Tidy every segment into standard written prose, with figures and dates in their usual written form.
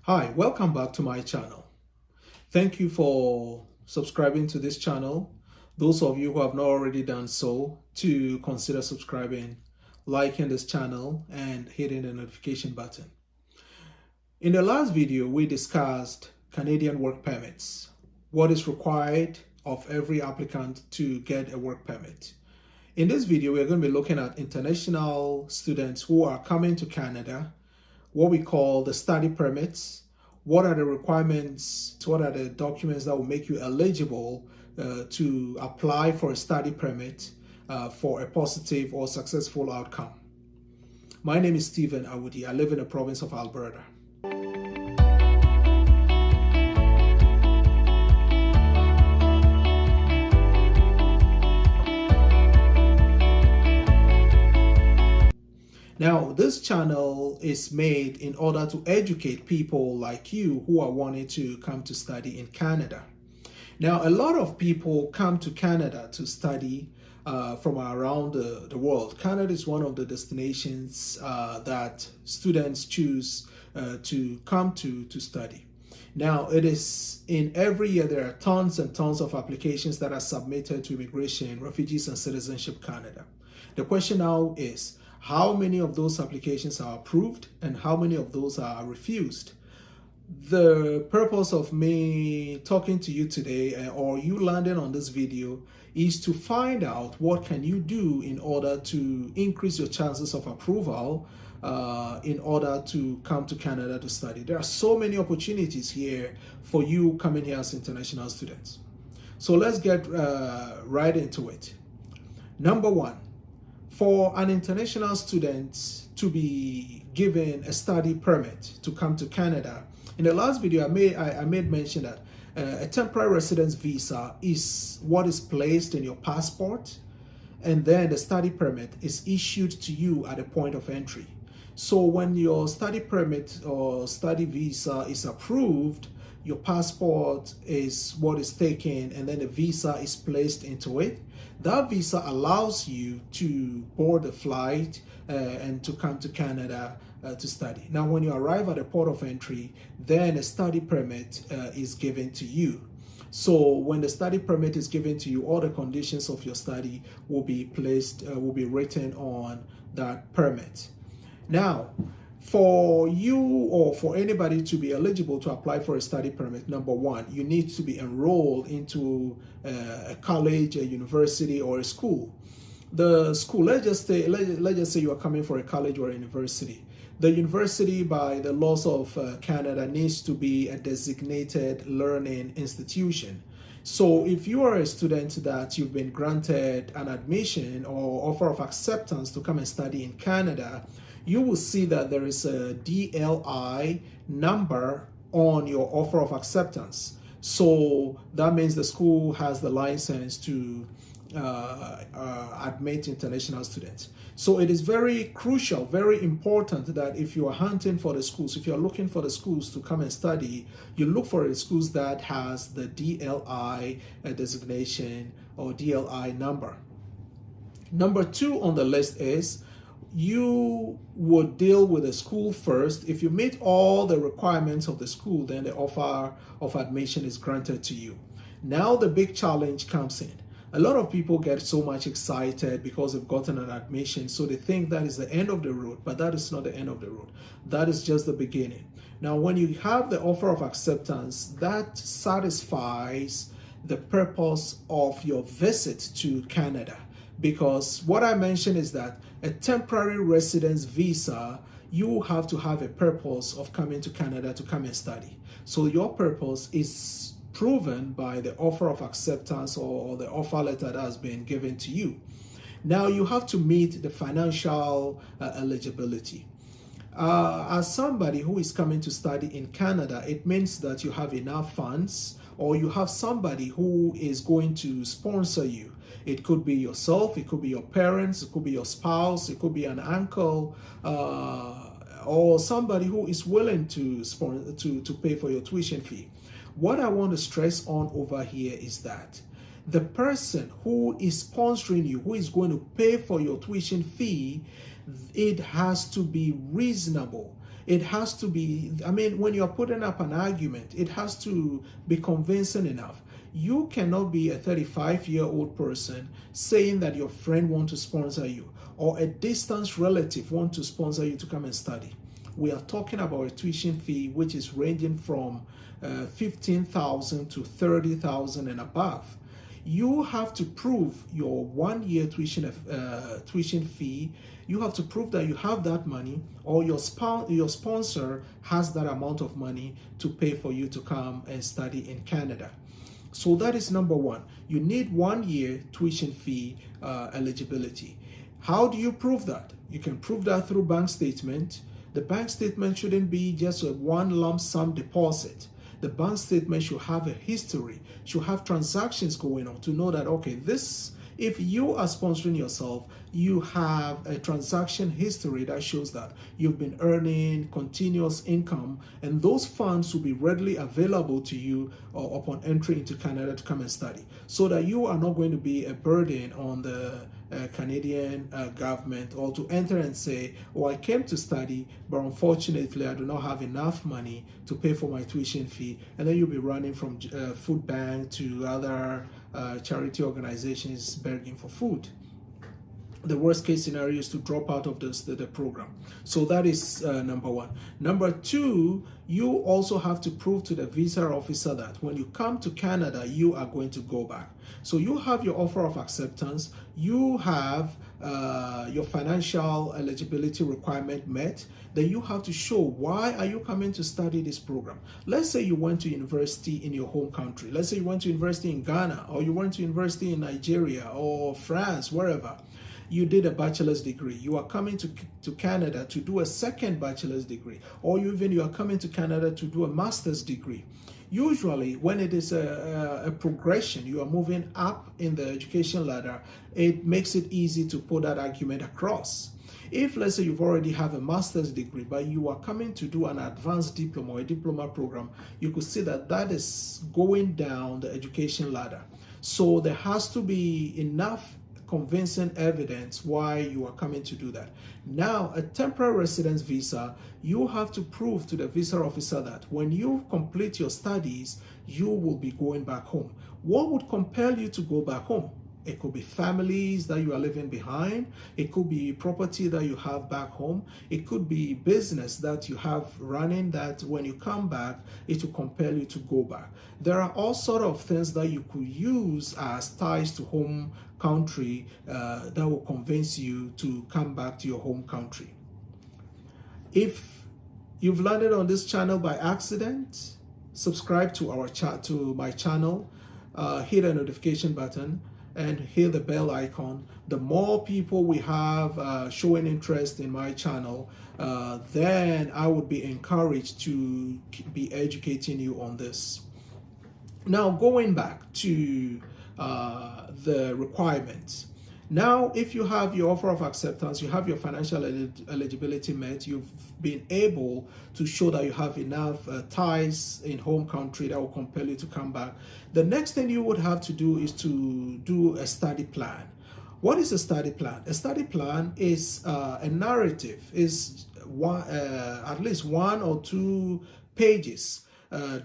Hi, welcome back to my channel. Thank you for subscribing to this channel. Those of you who have not already done so, to consider subscribing, liking this channel, and hitting the notification button. In the last video, we discussed Canadian work permits, what is required of every applicant to get a work permit. In this video, we're going to be looking at international students who are coming to Canada, what we call the study permits. What are the requirements? What are the documents that will make you eligible to apply for a study permit for a positive or successful outcome? My name is Stephen Awudi. I live in the province of Alberta. Now, this channel is made in order to educate people like you who are wanting to come to study in Canada. Now, a lot of people come to Canada to study from around the world. Canada is one of the destinations that students choose to come to study. Now, it is in every year there are tons and tons of applications that are submitted to Immigration, Refugees and Citizenship Canada. The question now is, how many of those applications are approved and how many of those are refused? The purpose of me talking to you today or you landing on this video is to find out what can you do in order to increase your chances of approval in order to come to Canada to study. There are so many opportunities here for you coming here as international students. So let's get right into it. Number one, for an international student to be given a study permit to come to Canada, in the last video I made mention that a temporary residence visa is what is placed in your passport, and then the study permit is issued to you at the point of entry. So when your study permit or study visa is approved, your passport is what is taken and then the visa is placed into it. That visa allows you to board a flight and to come to Canada to study. Now, when you arrive at the port of entry, then a study permit is given to you. So when the study permit is given to you, all the conditions of your study will be written on that permit. Now, for you or for anybody to be eligible to apply for a study permit, number one, you need to be enrolled into a college, a university, or a school. The school, let's just say you are coming for a college or a university. The university, by the laws of Canada, needs to be a designated learning institution. So if you are a student that you've been granted an admission or offer of acceptance to come and study in Canada, you will see that there is a DLI number on your offer of acceptance. So that means the school has the license to admit international students. So it is very crucial, very important that if you are hunting for the schools, if you are looking for the schools to come and study, you look for the schools that has the DLI designation or DLI number. Number two on the list is you would deal with the school first. If you meet all the requirements of the school, then the offer of admission is granted to you. Now the big challenge comes in. A lot of people get so much excited because they've gotten an admission, so they think that is the end of the road, but that is not the end of the road. That is just the beginning. Now, when you have the offer of acceptance, that satisfies the purpose of your visit to Canada. Because what I mentioned is that a temporary residence visa, you have to have a purpose of coming to Canada to come and study. So your purpose is proven by the offer of acceptance or the offer letter that has been given to you. Now you have to meet the financial eligibility. As somebody who is coming to study in Canada, it means that you have enough funds or you have somebody who is going to sponsor you. It could be yourself, it could be your parents, it could be your spouse, it could be an uncle, or somebody who is willing to pay for your tuition fee. What I want to stress on over here is that the person who is sponsoring you, who is going to pay for your tuition fee, it has to be reasonable. It has to be, I mean, when you're putting up an argument, it has to be convincing enough. You cannot be a 35-year-old person saying that your friend wants to sponsor you or a distant relative wants to sponsor you to come and study. We are talking about a tuition fee which is ranging from 15,000 to 30,000 and above. You have to prove your 1 year tuition fee. You have to prove that you have that money, or your sponsor has that amount of money to pay for you to come and study in Canada. So that is number one. You need 1 year tuition fee eligibility. How do you prove that? You can prove that through bank statement. The bank statement shouldn't be just a one lump sum deposit. The bank statement should have a history, should have transactions going on to know that, okay, this, if you are sponsoring yourself, you have a transaction history that shows that you've been earning continuous income, and those funds will be readily available to you upon entry into Canada to come and study, so that you are not going to be a burden on the Canadian government, or to enter and say, oh, I came to study, but unfortunately I do not have enough money to pay for my tuition fee, and then you'll be running from food bank to other charity organizations begging for food. The worst case scenario is to drop out of the program. So that is number one. Number two, you also have to prove to the visa officer that when you come to Canada, you are going to go back. So you have your offer of acceptance, you have your financial eligibility requirement met, then you have to show why are you coming to study this program. Let's say you went to university in your home country. Let's say you went to university in Ghana, or you went to university in Nigeria or France, wherever. You did a bachelor's degree. You are coming to Canada to do a second bachelor's degree, or you are coming to Canada to do a master's degree. Usually, when it is a progression, you are moving up in the education ladder, it makes it easy to put that argument across. If, let's say, you've already have a master's degree, but you are coming to do an advanced diploma or a diploma program, you could see that that is going down the education ladder. So there has to be enough convincing evidence why you are coming to do that. Now, a temporary residence visa, you have to prove to the visa officer that when you complete your studies, you will be going back home. What would compel you to go back home? It could be families that you are leaving behind. It could be property that you have back home. It could be business that you have running that when you come back, it will compel you to go back. There are all sort of things that you could use as ties to home country that will convince you to come back to your home country. If you've landed on this channel by accident, subscribe to my channel, hit the notification button, and hit the bell icon. The more people we have showing interest in my channel, then I would be encouraged to be educating you on this. Now, going back to the requirements. Now, if you have your offer of acceptance, you have your financial eligibility met, you've been able to show that you have enough ties in home country that will compel you to come back. The next thing you would have to do is to do a study plan. What is a study plan? A study plan is a narrative, is at least 1 or 2 pages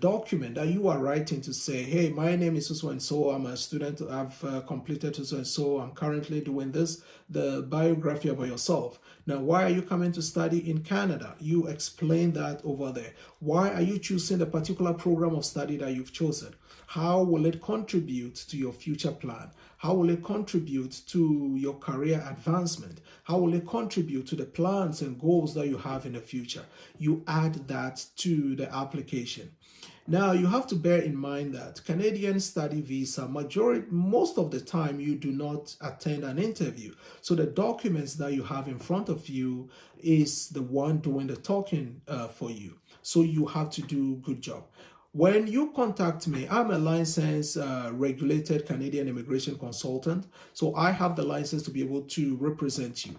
document that you are writing to say, hey, my name is so and so, I'm a student, I've completed so and so, I'm currently doing this, the biography about yourself. Now, why are you coming to study in Canada? You explain that over there. Why are you choosing the particular program of study that you've chosen? How will it contribute to your future plan? How will it contribute to your career advancement? How will it contribute to the plans and goals that you have in the future? You add that to the application. Now, you have to bear in mind that Canadian study visa, most of the time, you do not attend an interview. So the documents that you have in front of you is the one doing the talking for you. So you have to do a good job. When you contact me, I'm a licensed regulated Canadian immigration consultant. So I have the license to be able to represent you.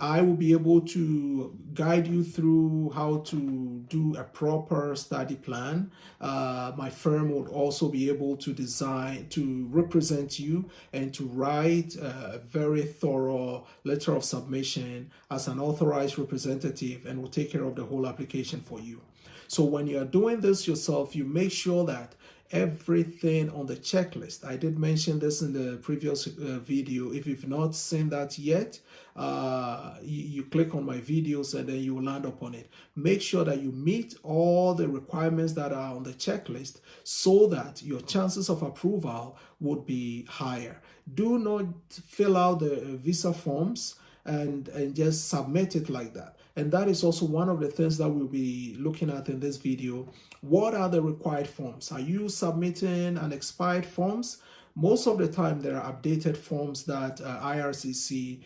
I will be able to guide you through how to do a proper study plan. My firm would also be able to design, to represent you, and to write a very thorough letter of submission as an authorized representative, and will take care of the whole application for you. So when you are doing this yourself, you make sure that everything on the checklist. I did mention this in the previous video. If you've not seen that yet, you click on my videos and then you will land upon it. Make sure that you meet all the requirements that are on the checklist so that your chances of approval would be higher. Do not fill out the visa forms and just submit it like that. And that is also one of the things that we'll be looking at in this video. What are the required forms? Are you submitting an expired forms? Most of the time, there are updated forms that IRCC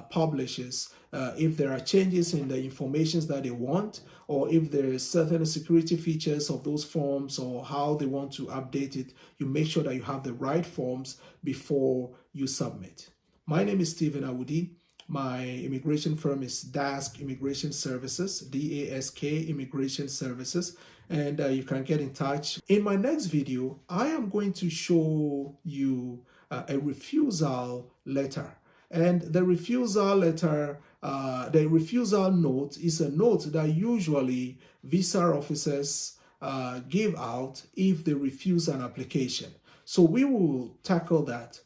publishes. If there are changes in the information that they want, or if there is certain security features of those forms or how they want to update it, you make sure that you have the right forms before you submit. My name is Stephen Awudi. My immigration firm is DASK Immigration Services, DASK Immigration Services, and you can get in touch. In my next video, I am going to show you a refusal letter. And the refusal letter, the refusal note is a note that usually visa officers give out if they refuse an application. So we will tackle that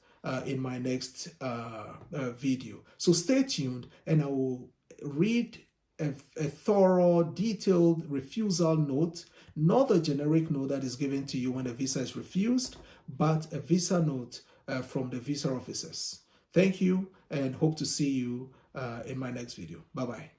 in my next video. So stay tuned and I will read a thorough, detailed refusal note, not the generic note that is given to you when a visa is refused, but a visa note from the visa officers. Thank you and hope to see you in my next video. Bye-bye.